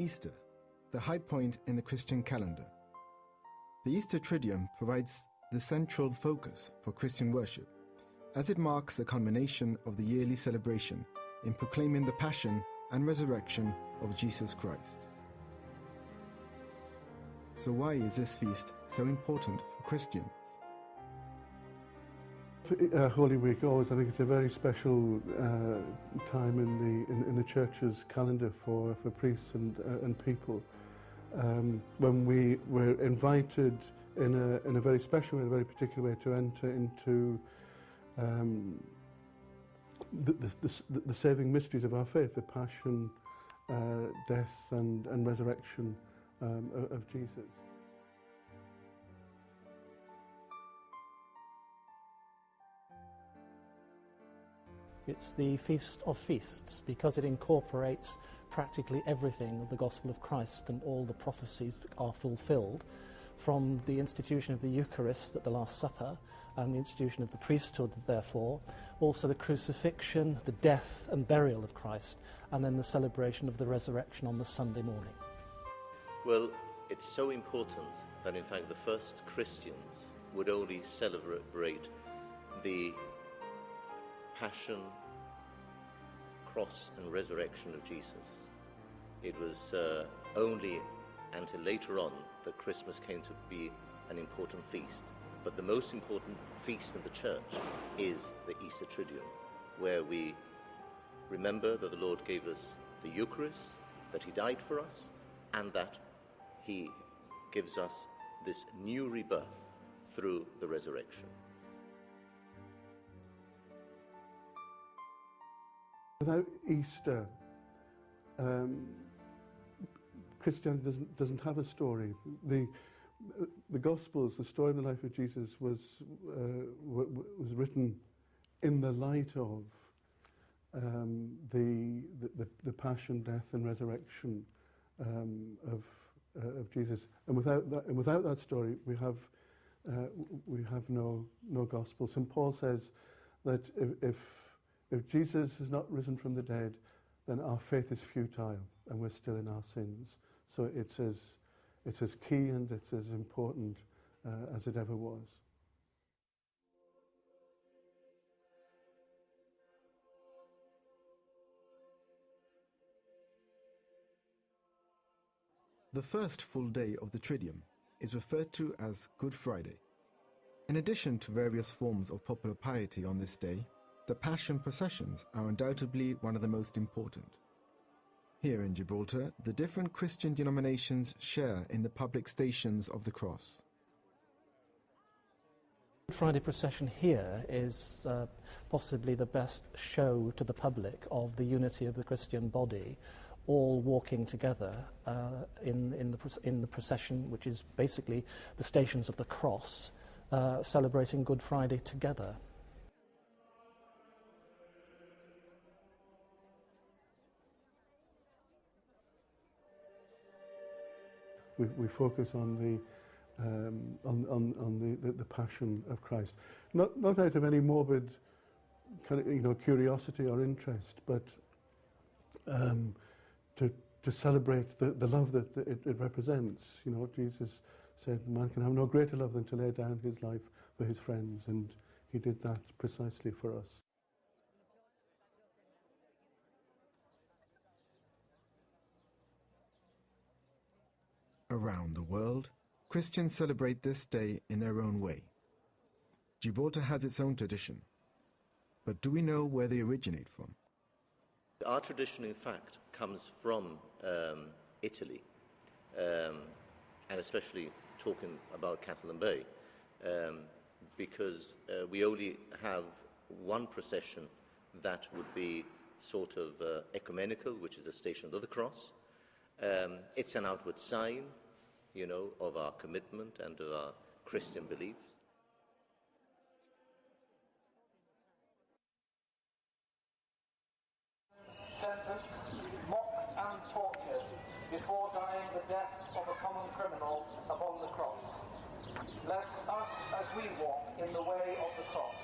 Easter, the high point in the Christian calendar. The Easter Triduum provides the central focus for Christian worship, as it marks the culmination of the yearly celebration in proclaiming the passion and resurrection of Jesus Christ. So why is this feast so important for Christians? Holy Week, always, I think it's a very special time in the church's calendar for priests and people. When we were invited in a very special way, in a very particular way, to enter into the saving mysteries of our faith, the passion, death and resurrection of Jesus. It's the Feast of Feasts because it incorporates practically everything of the Gospel of Christ, and all the prophecies are fulfilled, from the institution of the Eucharist at the Last Supper and the institution of the priesthood, therefore, also the crucifixion, the death and burial of Christ, and then the celebration of the resurrection on the Sunday morning. Well, it's so important that in fact the first Christians would only celebrate the passion, cross and resurrection of Jesus. It was only until later on that Christmas came to be an important feast. But the most important feast in the church is the Easter Triduum, where we remember that the Lord gave us the Eucharist, that He died for us, and that He gives us this new rebirth through the resurrection. Without Easter, Christianity doesn't have a story. The Gospels, the story of the life of Jesus, was written in the light of the passion, death, and resurrection of Jesus. And without that story, we have no gospel. St. Paul says that if Jesus has not risen from the dead, then our faith is futile and we're still in our sins. So it's as key and it's as important as it ever was. The first full day of the Triduum is referred to as Good Friday. In addition to various forms of popular piety on this day, the Passion processions are undoubtedly one of the most important. Here in Gibraltar, the different Christian denominations share in the public stations of the cross. Good Friday procession here is possibly the best show to the public of the unity of the Christian body, all walking together in the procession, which is basically the stations of the cross, celebrating Good Friday together. We focus on the passion of Christ, not out of any morbid kind of curiosity or interest, but to celebrate the love that it represents. Jesus said, "Man can have no greater love than to lay down his life for his friends," and He did that precisely for us. Around the world, Christians celebrate this day in their own way. Gibraltar has its own tradition, but do we know where they originate from? Our tradition, in fact, comes from Italy, and especially talking about Catalan Bay, because we only have one procession that would be sort of ecumenical, which is the Station of the Cross. It's an outward sign, of our commitment and of our Christian beliefs. Sentenced, mocked and tortured before dying the death of a common criminal upon the cross. Bless us as we walk in the way of the cross.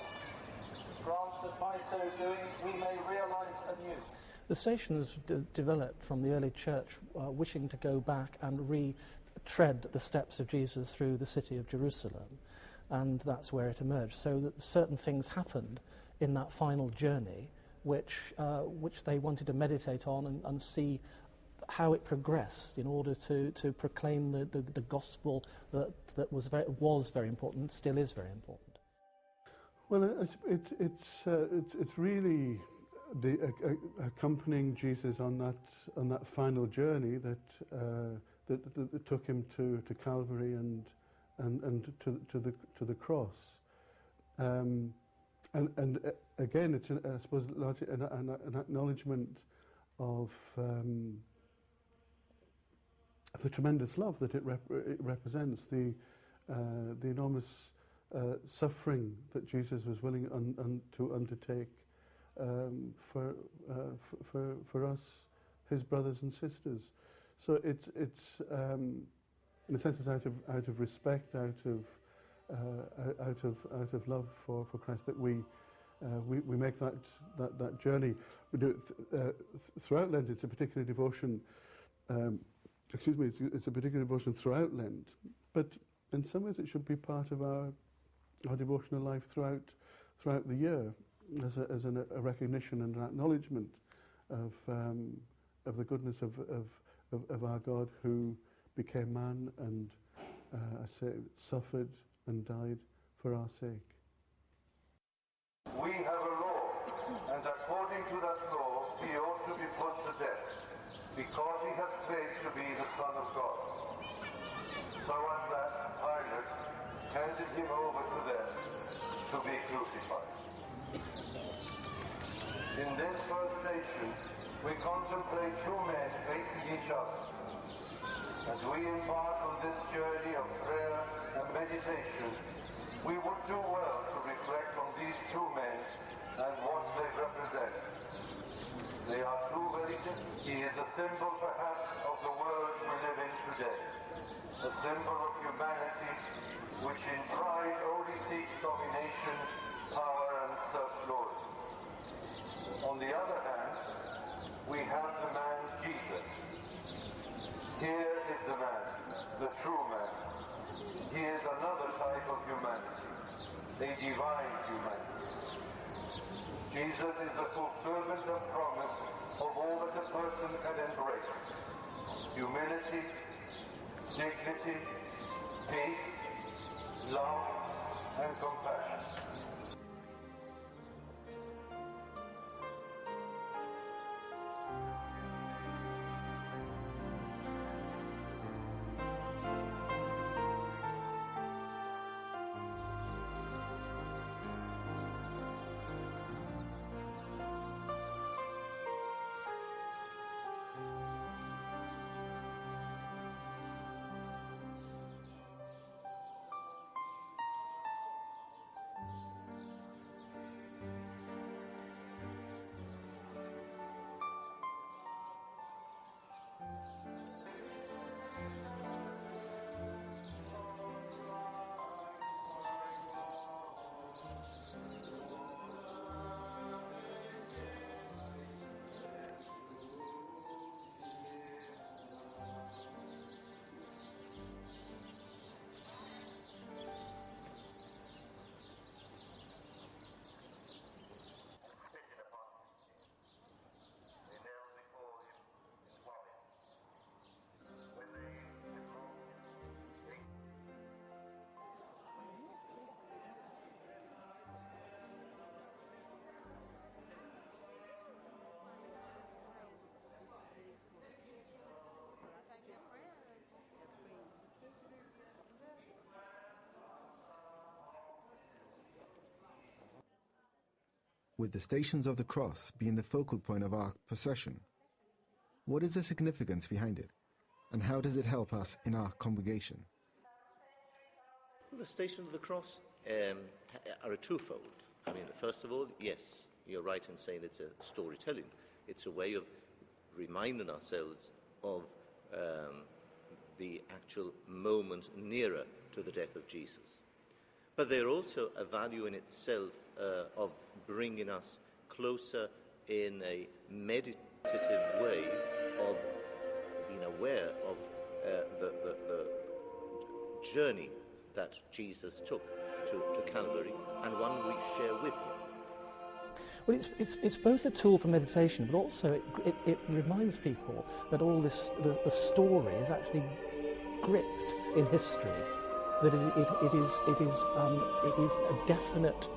Grant that by so doing we may realize anew The stations developed from the early church wishing to go back and retread the steps of Jesus through the city of Jerusalem, and that's where it emerged. So that certain things happened in that final journey which they wanted to meditate on and see how it progressed in order to proclaim the gospel that was very important, still is very important. Well, it's really accompanying Jesus on that final journey that took him to Calvary and to the cross, and again it's I suppose largely an acknowledgement of the tremendous love that it represents, the enormous suffering that Jesus was willing to undertake for us, his brothers and sisters. So it's in a sense it's out of respect, out of love for Christ that we make that journey. We do it throughout Lent. It's a particular devotion. It's a particular devotion throughout Lent, but in some ways it should be part of our devotional life throughout the year, as a recognition and an acknowledgement of the goodness of our God, who became man and suffered and died for our sake. We have a law, and according to that law he ought to be put to death, because he has claimed to be the Son of God. So at that, Pilate handed him over to them to be crucified. In this first station, we contemplate two men facing each other. As we embark on this journey of prayer and meditation, we would do well to reflect on these two men and what they represent. They are two very different. He is a symbol, perhaps, of the world we live in today. A symbol of humanity, which in pride only seeks domination, power, and self-glory. On the other hand, we have the man Jesus. Here is the man, the true man. He is another type of humanity, a divine humanity. Jesus is the fulfillment and promise of all that a person can embrace: humility, dignity, peace, love, and compassion. With the Stations of the Cross being the focal point of our procession, what is the significance behind it, and how does it help us in our congregation? Well, the Stations of the Cross are a twofold. I mean, first of all, yes, you're right in saying it's a storytelling. It's a way of reminding ourselves of the actual moment nearer to the death of Jesus. But they're also a value in itself of bringing us closer in a way of being aware of the journey that Jesus took to Calvary, and one we share with him. Well, it's both a tool for meditation, but also it reminds people that all this, the story is actually gripped in history, that it is a definite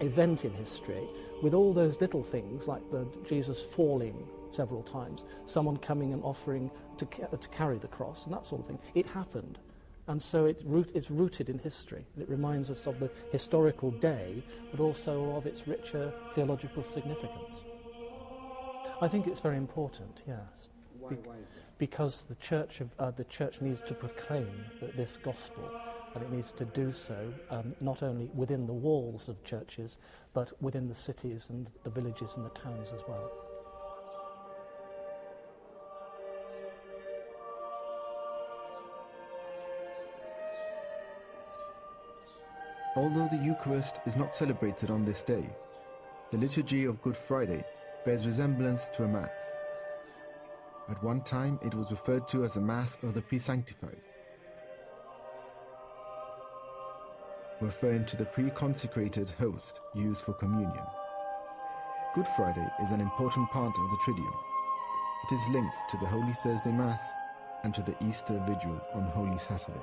event in history, with all those little things like Jesus falling several times, someone coming and offering to carry the cross, and that sort of thing. It happened. And so it's rooted in history. It reminds us of the historical day, but also of its richer theological significance. I think it's very important, yes. Why is that? Because the church needs to proclaim this gospel, and it needs to do so not only within the walls of churches, but within the cities and the villages and the towns as well. Although the Eucharist is not celebrated on this day, the liturgy of Good Friday bears resemblance to a Mass. At one time it was referred to as the Mass of the Pre-Sanctified, referring to the pre-consecrated host used for communion. Good Friday is an important part of the Triduum. It is linked to the Holy Thursday Mass and to the Easter Vigil on Holy Saturday.